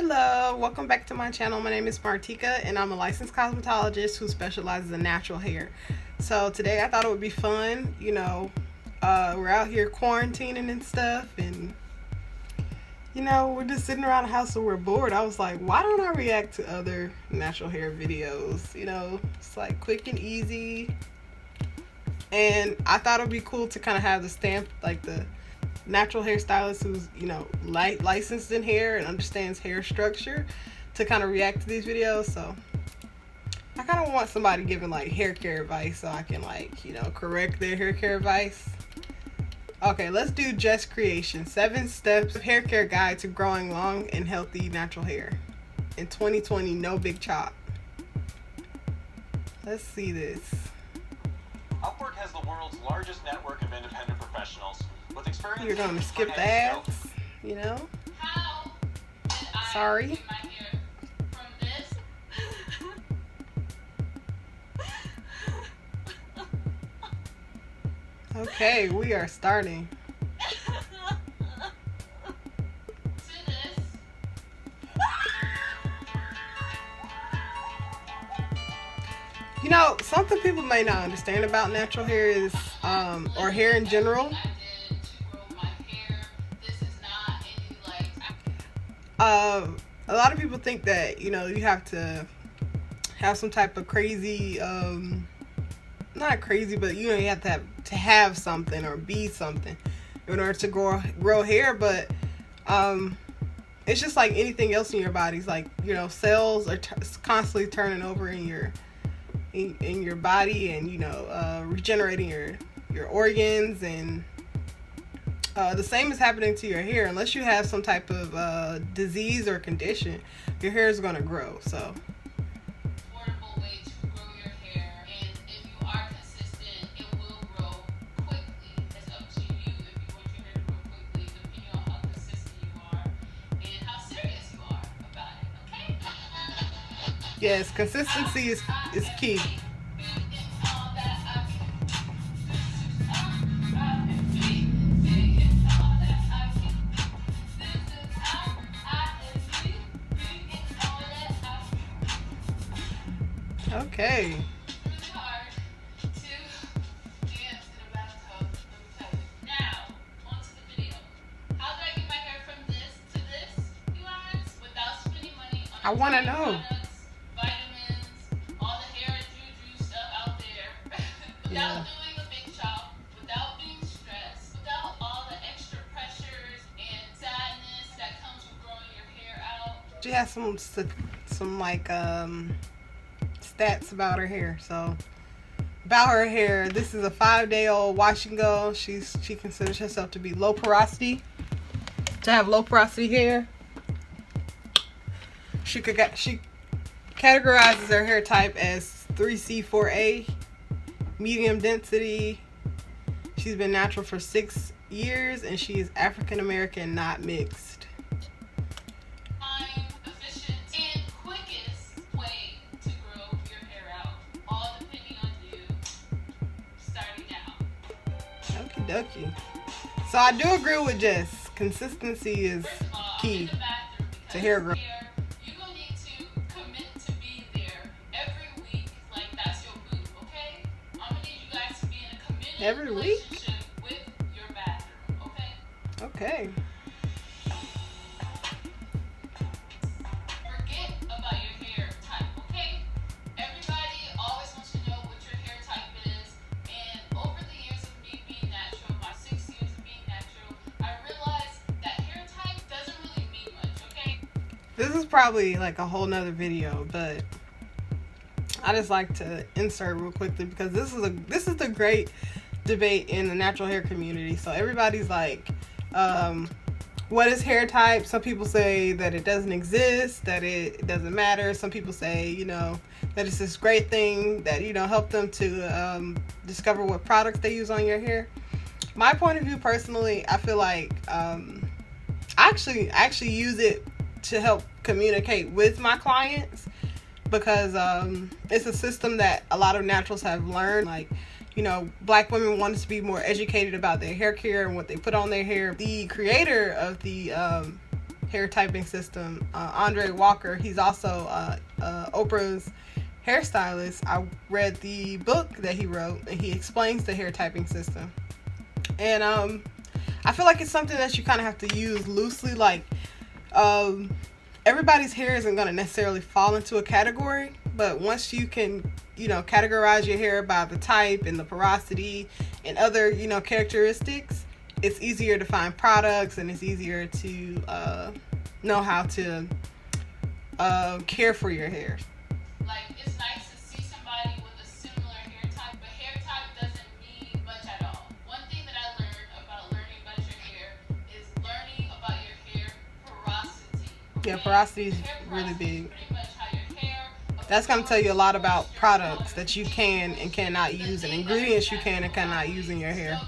Hello, welcome back to my channel. My name is Martika and I'm a licensed cosmetologist who specializes in natural hair. So today I thought it would be fun, we're out here quarantining and stuff, and we're just sitting around the house, so we're bored. I was like, why don't I react to other natural hair videos? It's like quick and easy, and I thought it would be cool to kind of have the stamp, like the natural hairstylist who's licensed in hair and understands hair structure, to kind of react to these videos. So I kind of want somebody giving like hair care advice, so I can correct their hair care advice. Okay, let's do Jess Creation 7 steps hair care guide to growing long and healthy natural hair in 2020. No big chop. Let's see this. Upwork has the world's largest network of independent professionals with experience. You're going to skip the ads, How did I Sorry. get my hair from this? Okay, we are starting. To this. Something people may not understand about natural hair is, or hair in general. I did to grow my hair. This is not any A lot of people think that, you have to have some type of crazy, not crazy, but you have to have something or be something in order to grow hair. But it's just like anything else in your body. It's like, cells are constantly turning over in your body, and regenerating your organs, and the same is happening to your hair. Unless you have some type of disease or condition, your hair is going to grow. So affordable way to grow your hair, and if you are consistent, it will grow quickly. It's up to you if you want your hair to grow quickly, depending on how consistent you are and how serious you are about it. Okay? yes, consistency is key. Okay. It's hard to dance in a bathtub, let me tell you. Now, onto the video. How did I get my hair from this to this, you guys? Without spending money on I want to know. products, vitamins, all the hair and juju stuff out there. Without doing a big chop, without being stressed, without all the extra pressures and sadness that comes with growing your hair out. She has some stats about her hair. So about her hair, this is a 5-day-old wash and go. She considers herself to be low porosity, to have low porosity hair. She categorizes her hair type as 3C4A, medium density. She's been natural for 6 years, and she is African American, not mixed. Efficient and quickest way to grow your hair out, all depending on you, starting now. Okie dokie. So I do agree with Jess. Consistency is First of all, key in the bathroom, because to hair growth. you're gonna need to commit to be there every week, like that's your boo, okay? I'm gonna need you guys to be in a committed Every week? relationship with your bathroom, okay? Okay. Forget about your hair type, okay? Everybody always wants to know what your hair type is, and over the years of me being natural, my 6 years of being natural, I realized that hair type doesn't really mean much, okay? This is probably like a whole nother video, but I just like to insert real quickly because this is the great debate in the natural hair community. So everybody's like, what is hair type? Some people say that it doesn't exist, that it doesn't matter. Some people say, that it's this great thing that, help them to discover what products they use on your hair. My point of view personally, I feel like I actually use it to help communicate with my clients, because it's a system that a lot of naturals have learned. Like, Black women want us to be more educated about their hair care and what they put on their hair. The creator of the hair typing system. Andre Walker, he's also Oprah's hairstylist. I read the book that he wrote, and he explains the hair typing system. And I feel like it's something that you kind of have to use loosely. Like, everybody's hair isn't going to necessarily fall into a category, but once you can, categorize your hair by the type and the porosity and other, characteristics, it's easier to find products, and it's easier to know how to care for your hair. Like, it's nice to see somebody with a similar hair type, but hair type doesn't mean much at all. One thing that I learned about learning about your hair is learning about your hair porosity. Okay? Yeah, porosity is really big. That's going to tell you a lot about products that you can and cannot use, and ingredients you can and cannot use in your hair,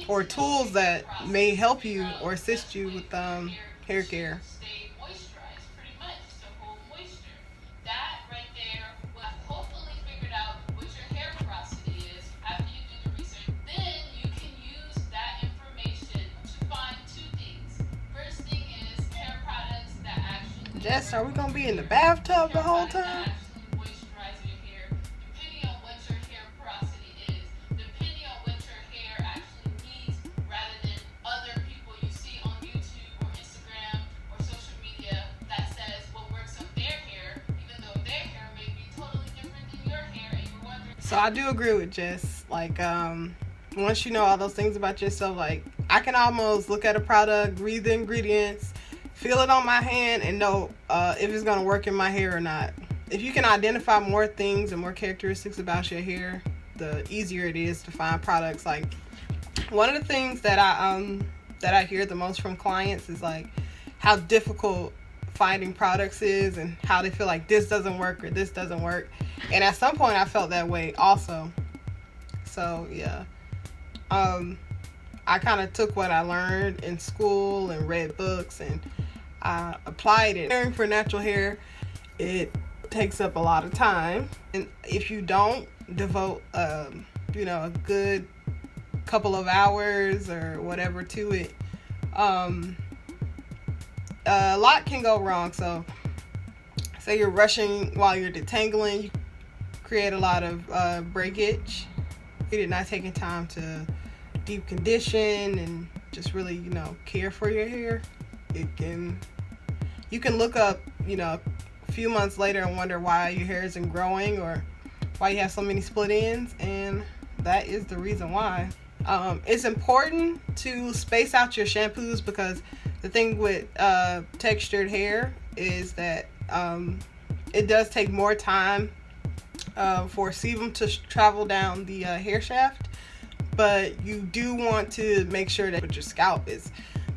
or tools that may help you or assist you with hair care. Stay moisturized, pretty much, to hold moisture. That right there will have hopefully figured out what your hair porosity is after you do the research. Then you can use that information to find two things. First thing is hair products that actually... Jess, are we going to be in the bathtub the whole time? Moisturize your hair, depending on what your hair porosity is, depending on what your hair actually needs, rather than other people you see on YouTube or Instagram or social media that says what works on their hair, even though their hair may be totally different than your hair, and you're wondering. So I do agree with Jess. Like, once you know all those things about yourself, like, I can almost look at a product, read the ingredients, feel it on my hand, and know if it's going to work in my hair or not. If you can identify more things and more characteristics about your hair, the easier it is to find products. Like, one of the things that I hear the most from clients is like how difficult finding products is, and how they feel like this doesn't work or this doesn't work. And at some point I felt that way also. So yeah, I kind of took what I learned in school and read books, and I applied it. Caring for natural hair, it takes up a lot of time, and if you don't devote a good couple of hours or whatever to it, a lot can go wrong. So say you're rushing while you're detangling, you create a lot of breakage. You're not taking time to deep condition and just really care for your hair. You can look up a few months later and wonder why your hair isn't growing or why you have so many split ends, and that is the reason why. It's important to space out your shampoos, because the thing with textured hair is that it does take more time for sebum to travel down the hair shaft, but you do want to make sure that your scalp is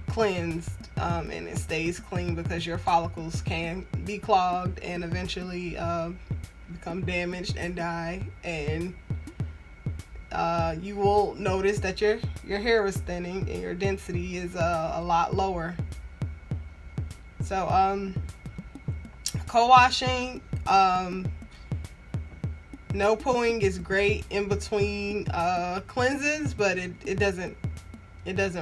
cleansed and it stays clean, because your follicles can be clogged and eventually become damaged and die, and you will notice that your hair is thinning and your density is a lot lower. So co-washing, no pooing is great in between cleanses, but it doesn't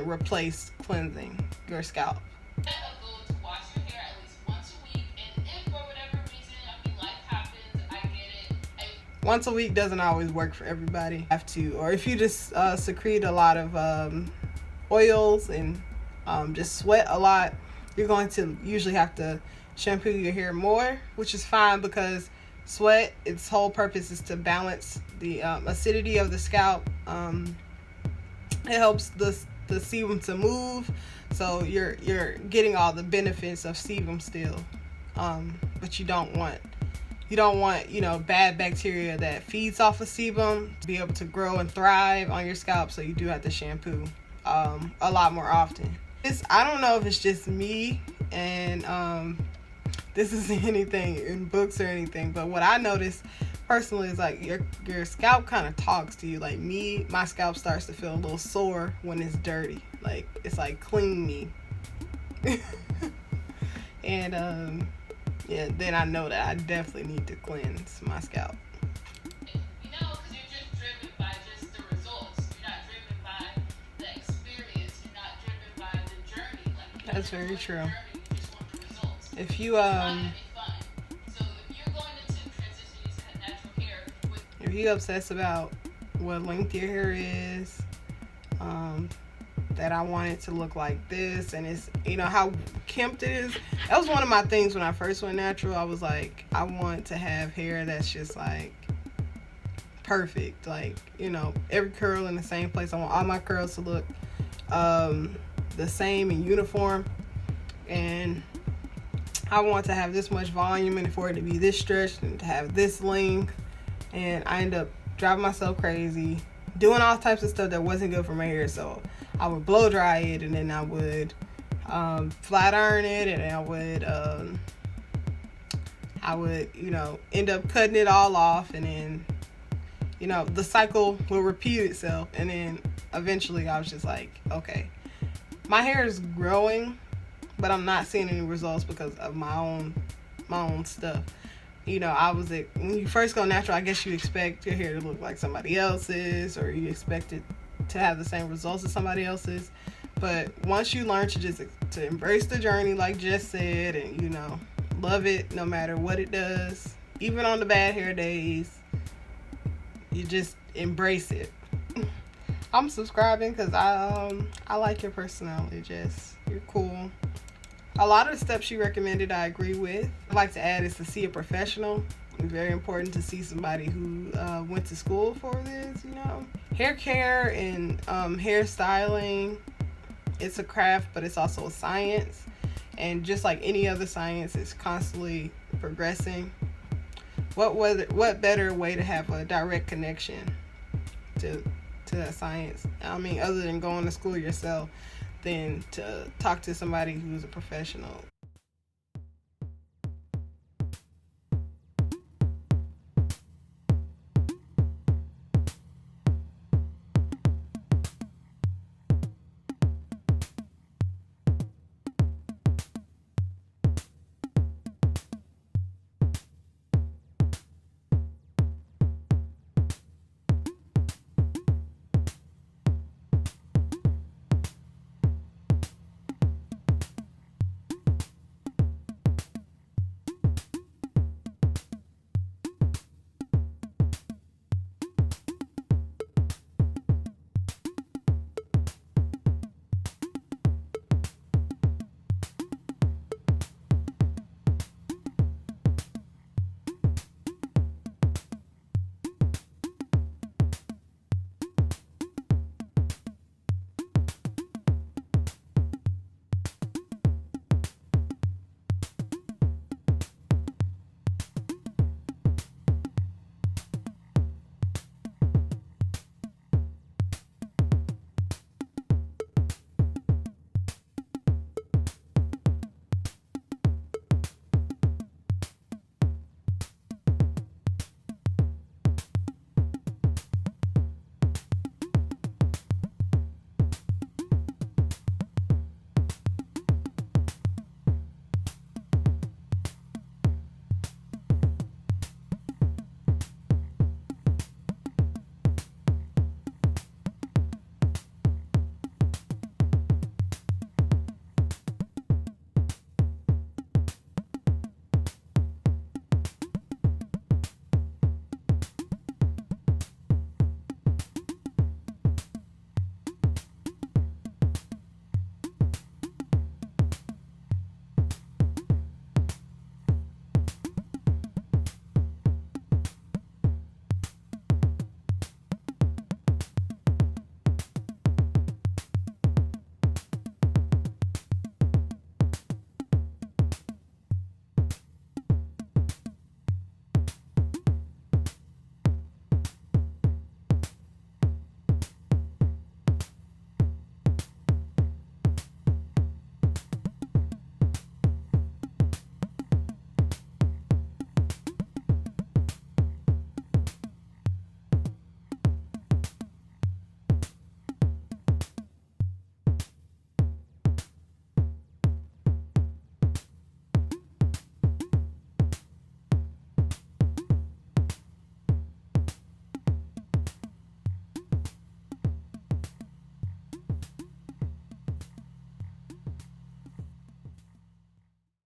replace cleansing your scalp. Set a goal to wash your hair at least once a week, and if for whatever reason, life happens, I get it. Once a week doesn't always work for everybody. Have to, or if you just secrete a lot of oils and just sweat a lot, you're going to usually have to shampoo your hair more, which is fine, because sweat, its whole purpose is to balance the acidity of the scalp. It helps the sebum to move, so you're getting all the benefits of sebum still, but you don't want bad bacteria that feeds off of sebum to be able to grow and thrive on your scalp. So you do have to shampoo a lot more often. I don't know if it's just me, and this isn't anything in books or anything, but what I noticed personally is like your scalp kind of talks to you. Like me, my scalp starts to feel a little sore when it's dirty. Like it's like, clean me. And yeah, then I know that I definitely need to cleanse my scalp. Because you're just driven by just the results. You're not driven by the experience. You're not driven by the journey. That's very true. You're just if you So if you're going to transition into natural hair with if you obsess about what length your hair is, that I want it to look like this, and it's, how kempt it is. That was one of my things when I first went natural. I was like, I want to have hair that's just like perfect, like, every curl in the same place. I want all my curls to look the same and uniform, and I want to have this much volume and for it to be this stretched and to have this length. And I end up driving myself crazy, doing all types of stuff that wasn't good for my hair. So I would blow dry it, and then I would flat iron it, and I would end up cutting it all off, and then the cycle will repeat itself. And then eventually I was just like, okay, my hair is growing, but I'm not seeing any results because of my own stuff. When you first go natural, I guess you expect your hair to look like somebody else's, or you expect it to have the same results as somebody else's. But once you learn to embrace the journey, like Jess said, and love it no matter what it does, even on the bad hair days, you just embrace it. I'm subscribing because I like your personality, Jess. You're cool. A lot of the steps you recommended I agree with. I'd like to add is to see a professional. It's very important to see somebody who went to school for this, Hair care and hair styling, it's a craft, but it's also a science. And just like any other science, it's constantly progressing. What better way to have a direct connection to that science? I mean, other than going to school yourself, than to talk to somebody who's a professional.